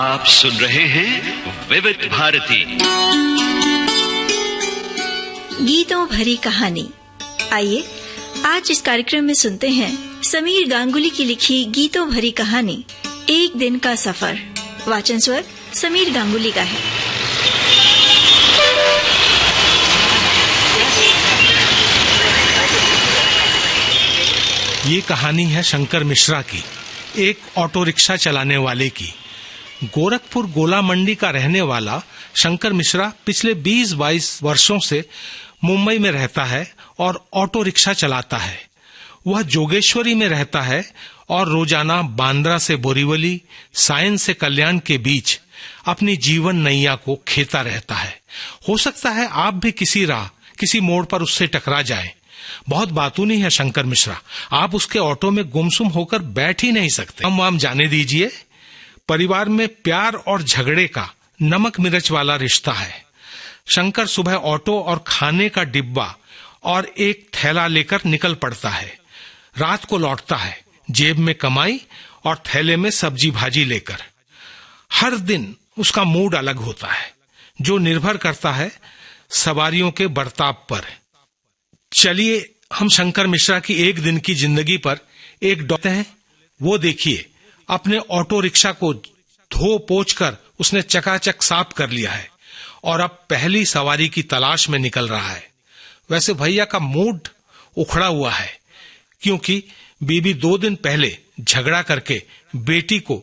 आप सुन रहे हैं विविध भारती गीतों भरी कहानी। आइए आज इस कार्यक्रम में सुनते हैं समीर गांगुली की लिखी गीतों भरी कहानी एक दिन का सफर। वाचन स्वर समीर गांगुली का है। ये कहानी है शंकर मिश्रा की, एक ऑटो रिक्शा चलाने वाले की। गोरखपुर गोला मंडी का रहने वाला शंकर मिश्रा पिछले 20-22 वर्षों से मुंबई में रहता है और ऑटो रिक्शा चलाता है। वह जोगेश्वरी में रहता है और रोजाना बांद्रा से बोरीवली, सायन से कल्याण के बीच अपनी जीवन नैया को खेता रहता है। हो सकता है आप भी किसी राह, किसी मोड़ पर उससे टकरा जाएं। बहुत बातूनी है शंकर मिश्रा, आप उसके ऑटो में गुमसुम होकर बैठ ही नहीं सकते। हम वाम जाने दीजिए। परिवार में प्यार और झगड़े का नमक मिर्च वाला रिश्ता है। शंकर सुबह ऑटो और खाने का डिब्बा और एक थैला लेकर निकल पड़ता है। रात को लौटता है, जेब में कमाई और थैले में सब्जी भाजी लेकर। हर दिन उसका मूड अलग होता है, जो निर्भर करता है सवारियों के बर्ताव पर। चलिए हम शंकर मिश्रा की एक दिन की जिंदगी पर एक डॉक्टर हैं, वो देखिए। अपने ऑटो रिक्शा को धो पोंछ कर उसने चकाचक साफ कर लिया है और अब पहली सवारी की तलाश में निकल रहा है। वैसे भैया का मूड उखड़ा हुआ है, क्योंकि बीबी 2 दिन पहले झगड़ा करके बेटी को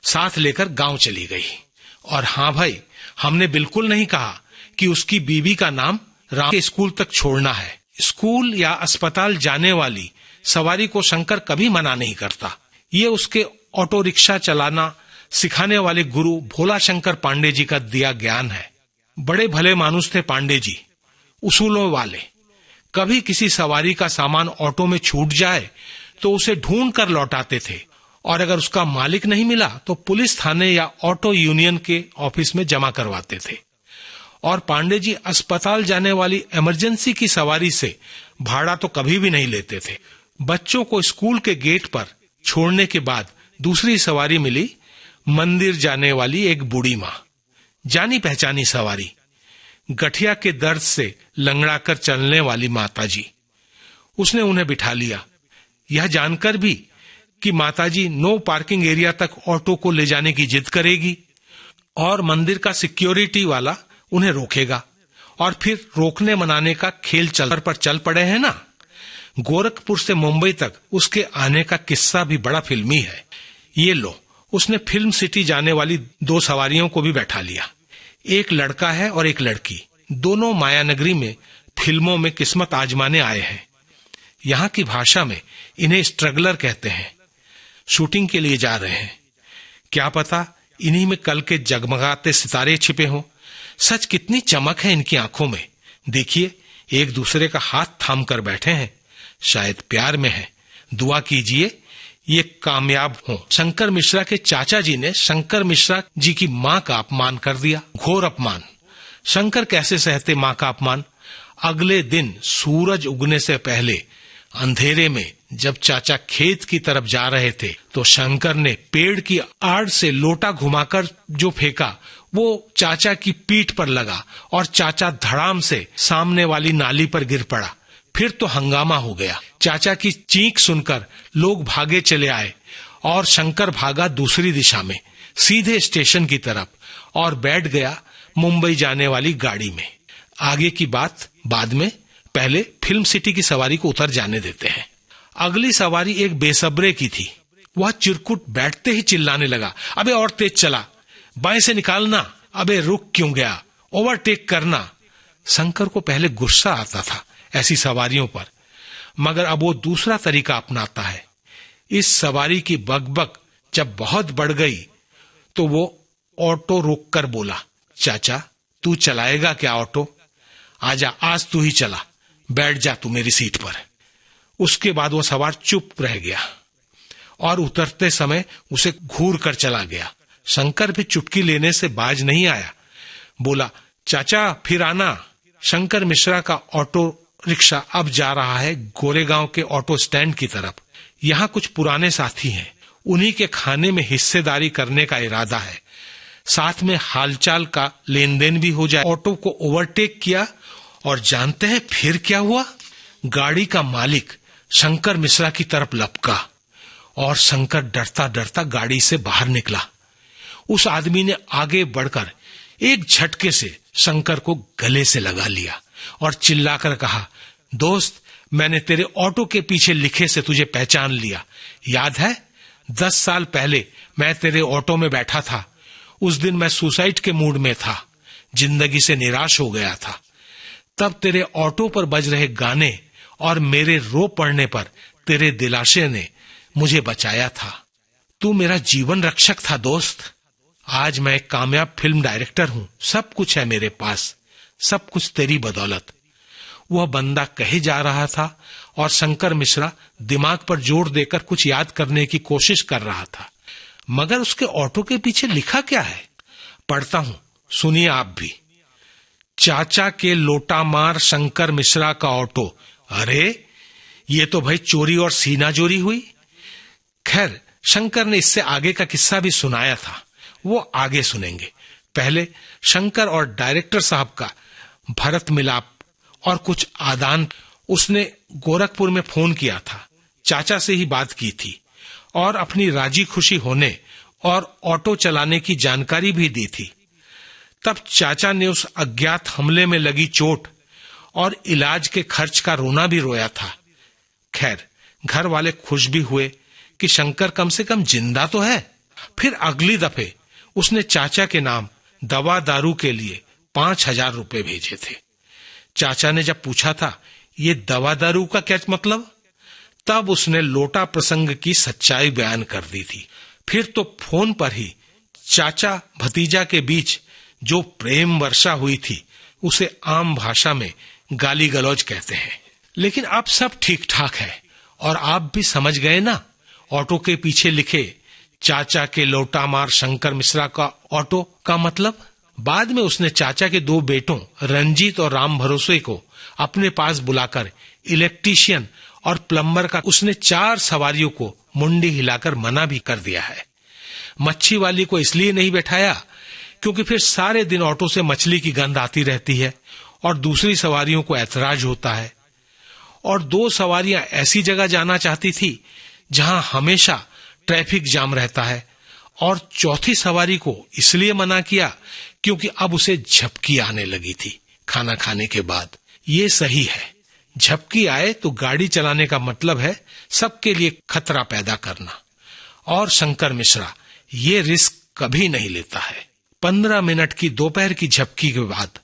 साथ लेकर गांव चली गई। और हाँ भाई, हमने बिल्कुल नहीं कहा कि उसकी बीबी का नाम राम के स्कूल तक छोड़ना है। स्कूल या अस्पताल जाने वाली सवारी को शंकर कभी मना नहीं करता। ये उसके ऑटो रिक्शा चलाना सिखाने वाले गुरु भोला शंकर पांडे जी का दिया ज्ञान है। बड़े भले मानुस थे पांडे जी, उसूलों वाले। कभी किसी सवारी का सामान ऑटो में छूट जाए तो उसे ढूंढ कर लौटाते थे, और अगर उसका मालिक नहीं मिला तो पुलिस थाने या ऑटो यूनियन के ऑफिस में जमा करवाते थे। और पांडे जी अस्पताल जाने वाली इमरजेंसी की सवारी से भाड़ा तो कभी भी नहीं लेते थे। बच्चों को स्कूल के गेट पर छोड़ने के बाद दूसरी सवारी मिली, मंदिर जाने वाली एक बूढ़ी माँ, जानी पहचानी सवारी। गठिया के दर्द से लंगड़ाकर चलने वाली माताजी। उसने उन्हें बिठा लिया, यह जानकर भी कि माताजी नो पार्किंग एरिया तक ऑटो को ले जाने की जिद करेगी और मंदिर का सिक्योरिटी वाला उन्हें रोकेगा, और फिर रोकने मनाने का खेल चल पड़े हैं ना। गोरखपुर से मुंबई तक उसके आने का किस्सा भी बड़ा फिल्मी है। ये लो, उसने फिल्म सिटी जाने वाली 2 सवारियों को भी बैठा लिया। एक लड़का है और एक लड़की, दोनों मायानगरी में फिल्मों में किस्मत आजमाने आए हैं। यहाँ की भाषा में इन्हें स्ट्रगलर कहते हैं। शूटिंग के लिए जा रहे हैं। क्या पता इन्हीं में कल के जगमगाते सितारे छिपे हों। सच कितनी चमक है इनकी आंखों में। देखिए, एक दूसरे का हाथ थाम कर बैठे हैं, शायद प्यार में है। दुआ कीजिए ये कामयाब हो। शंकर मिश्रा के चाचा जी ने शंकर मिश्रा जी की मां का अपमान कर दिया, घोर अपमान। शंकर कैसे सहते मां का अपमान। अगले दिन सूरज उगने से पहले अंधेरे में जब चाचा खेत की तरफ जा रहे थे तो शंकर ने पेड़ की आड़ से लोटा घुमाकर जो फेंका वो चाचा की पीठ पर लगा और चाचा धड़ाम से सामने वाली नाली पर गिर पड़ा। फिर तो हंगामा हो गया। चाचा की चीख सुनकर लोग भागे चले आए और शंकर भागा दूसरी दिशा में, सीधे स्टेशन की तरफ, और बैठ गया मुंबई जाने वाली गाड़ी में। आगे की बात बाद में, पहले फिल्म सिटी की सवारी को उतर जाने देते हैं। अगली सवारी एक बेसब्रे की थी। वह चिरकुट बैठते ही चिल्लाने लगा, अबे और तेज चला, बाएं से निकालना, अबे रुक क्यों गया, ओवरटेक करना। शंकर को पहले गुस्सा आता था ऐसी सवारियों पर, मगर अब वो दूसरा तरीका अपनाता है। इस सवारी की बकबक जब बहुत बढ़ गई तो वो ऑटो रोककर बोला, चाचा तू चलाएगा क्या ऑटो? आजा, आज तू ही चला, बैठ जा तू मेरी सीट पर। उसके बाद वो सवार चुप रह गया और उतरते समय उसे घूर कर चला गया। शंकर भी चुटकी लेने से बाज नहीं आया। बोला, चाचा फिर आना। शंकर मिश्रा का ऑटो रिक्शा अब जा रहा है गोरेगांव के ऑटो स्टैंड की तरफ। यहाँ कुछ पुराने साथी हैं, उन्हीं के खाने में हिस्सेदारी करने का इरादा है। साथ में हालचाल का लेन देन भी हो जाए। ऑटो को ओवरटेक किया और जानते हैं फिर क्या हुआ? गाड़ी का मालिक शंकर मिश्रा की तरफ लपका और शंकर डरता डरता गाड़ी से बाहर निकला। उस आदमी ने आगे बढ़कर एक झटके से शंकर को गले से लगा लिया और चिल्लाकर कहा, दोस्त, मैंने तेरे ऑटो के पीछे लिखे से तुझे पहचान लिया। याद है 10 साल पहले मैं तेरे ऑटो में बैठा था। उस दिन मैं सुसाइड के मूड में था, जिंदगी से निराश हो गया था। तब तेरे ऑटो पर बज रहे गाने और मेरे रो पड़ने पर तेरे दिलासे ने मुझे बचाया था। तू मेरा जीवन रक्षक था दोस्त। आज मैं एक कामयाब फिल्म डायरेक्टर हूं, सब कुछ है मेरे पास, सब कुछ तेरी बदौलत। वह बंदा कहे जा रहा था और शंकर मिश्रा दिमाग पर जोर देकर कुछ याद करने की कोशिश कर रहा था। मगर उसके ऑटो के पीछे लिखा क्या है? पढ़ता हूं, सुनिए आप भी। चाचा के लोटा मार शंकर मिश्रा का ऑटो। अरे ये तो भाई चोरी और सीनाजोरी हुई। खैर, शंकर ने इससे आगे का किस्सा भी सुनाया था, वो आगे सुनेंगे। पहले शंकर और डायरेक्टर साहब का भरत मिलाप और कुछ आदान। उसने गोरखपुर में फोन किया था, चाचा से ही बात की थी और अपनी राजी खुशी होने और ऑटो चलाने की जानकारी भी दी थी। तब चाचा ने उस अज्ञात हमले में लगी चोट और इलाज के खर्च का रोना भी रोया था। खैर, घर वाले खुश भी हुए कि शंकर कम से कम जिंदा तो है। फिर अगली दफे उसने चाचा के नाम दवा दारू के लिए 5,000 रुपए भेजे थे। चाचा ने जब पूछा था ये दवा दारू का क्या मतलब, तब उसने लोटा प्रसंग की सच्चाई बयान कर दी थी। फिर तो फोन पर ही चाचा भतीजा के बीच जो प्रेम वर्षा हुई थी उसे आम भाषा में गाली गलौज कहते हैं। लेकिन अब सब ठीक ठाक है और आप भी समझ गए ना ऑटो के पीछे लिखे चाचा के लोटा मार शंकर मिश्रा का ऑटो का मतलब। बाद में उसने चाचा के 2 बेटों रंजीत और राम भरोसे को अपने पास बुलाकर इलेक्ट्रीशियन और प्लम्बर का उसने 4 सवारियों को मुंडी हिलाकर मना भी कर दिया है। मच्छी वाली को इसलिए नहीं बैठाया क्योंकि फिर सारे दिन ऑटो से मछली की गंध आती रहती है और दूसरी सवारियों को ऐतराज होता है। और 2 सवारियां ऐसी जगह जाना चाहती थी जहां हमेशा ट्रैफिक जाम रहता है। और चौथी सवारी को इसलिए मना किया क्योंकि अब उसे झपकी आने लगी थी खाना खाने के बाद। ये सही है, झपकी आए तो गाड़ी चलाने का मतलब है सबके लिए खतरा पैदा करना। और शंकर मिश्रा ये रिस्क कभी नहीं लेता है। 15 मिनट की दोपहर की झपकी के बाद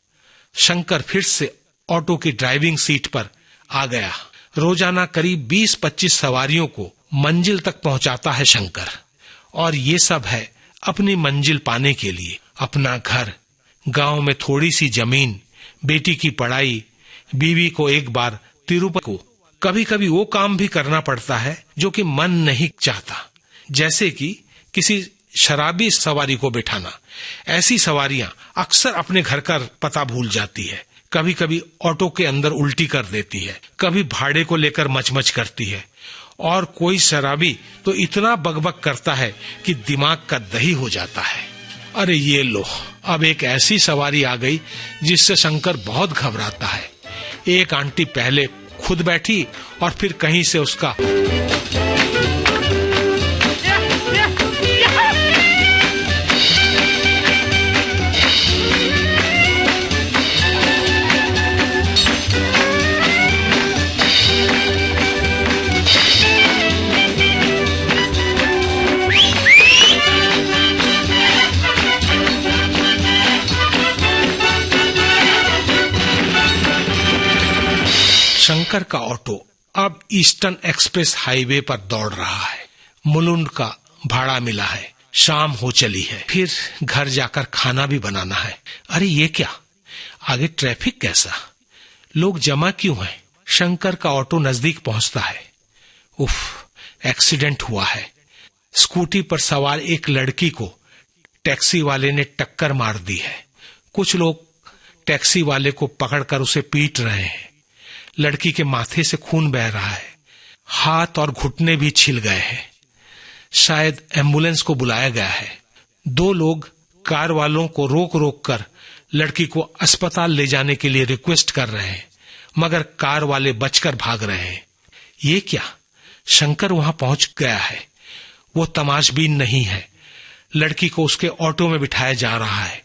शंकर फिर से ऑटो की ड्राइविंग सीट पर आ गया। रोजाना करीब 20-25 सवारियों को मंजिल तक पहुंचाता है शंकर। और ये सब है अपनी मंजिल पाने के लिए। अपना घर, गांव में थोड़ी सी जमीन, बेटी की पढ़ाई, बीवी को एक बार तिरुपति को। कभी कभी वो काम भी करना पड़ता है जो कि मन नहीं चाहता, जैसे कि किसी शराबी सवारी को बिठाना। ऐसी सवारियां अक्सर अपने घर का पता भूल जाती है। कभी कभी ऑटो के अंदर उल्टी कर देती है, कभी भाड़े को लेकर मचमच करती है और कोई शराबी तो इतना बकबक करता है कि दिमाग का दही हो जाता है। अरे ये लो, अब एक ऐसी सवारी आ गई जिससे शंकर बहुत घबराता है। एक आंटी पहले खुद बैठी और फिर कहीं से उसका शंकर का ऑटो अब ईस्टर्न एक्सप्रेस हाईवे पर दौड़ रहा है। मुलुंड का भाड़ा मिला है, शाम हो चली है, फिर घर जाकर खाना भी बनाना है। अरे ये क्या, आगे ट्रैफिक कैसा, लोग जमा क्यों हैं? शंकर का ऑटो नजदीक पहुंचता है। उफ, एक्सीडेंट हुआ है। स्कूटी पर सवार एक लड़की को टैक्सी वाले ने टक्कर मार दी है। कुछ लोग टैक्सी वाले को पकड़कर उसे पीट रहे हैं। लड़की के माथे से खून बह रहा है, हाथ और घुटने भी छिल गए हैं। शायद एम्बुलेंस को बुलाया गया है। 2 लोग कार वालों को रोक रोक कर लड़की को अस्पताल ले जाने के लिए रिक्वेस्ट कर रहे हैं, मगर कार वाले बचकर भाग रहे हैं। ये क्या, शंकर वहां पहुंच गया है। वो तमाशबीन नहीं है। लड़की को उसके ऑटो में बिठाया जा रहा है।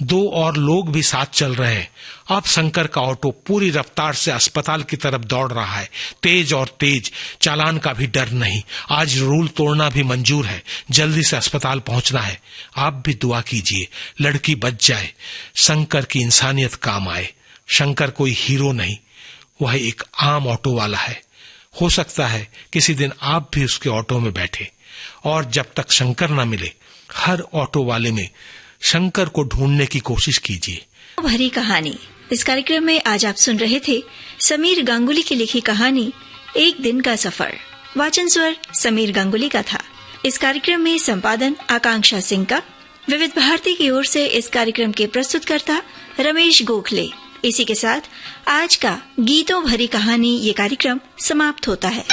2 और लोग भी साथ चल रहे हैं। अब शंकर का ऑटो पूरी रफ्तार से अस्पताल की तरफ दौड़ रहा है, तेज और तेज। चालान का भी डर नहीं। आज रूल तोड़ना भी मंजूर है। जल्दी से अस्पताल पहुंचना है। आप भी दुआ कीजिए, लड़की बच जाए, शंकर की इंसानियत काम आए। शंकर कोई हीरो नहीं, वह एक आम ऑटो वाला है। हो सकता है किसी दिन आप भी उसके ऑटो में बैठे। और जब तक शंकर न मिले, हर ऑटो वाले में शंकर को ढूंढने की कोशिश कीजिए। भरी कहानी। इस कार्यक्रम में आज आप सुन रहे थे समीर गांगुली की लिखी कहानी एक दिन का सफर। वाचन स्वर समीर गांगुली का था। इस कार्यक्रम में संपादन आकांक्षा सिंह का। विविध भारती की ओर से इस कार्यक्रम के प्रस्तुतकर्ता रमेश गोखले। इसी के साथ आज का गीतों भरी कहानी ये कार्यक्रम समाप्त होता है।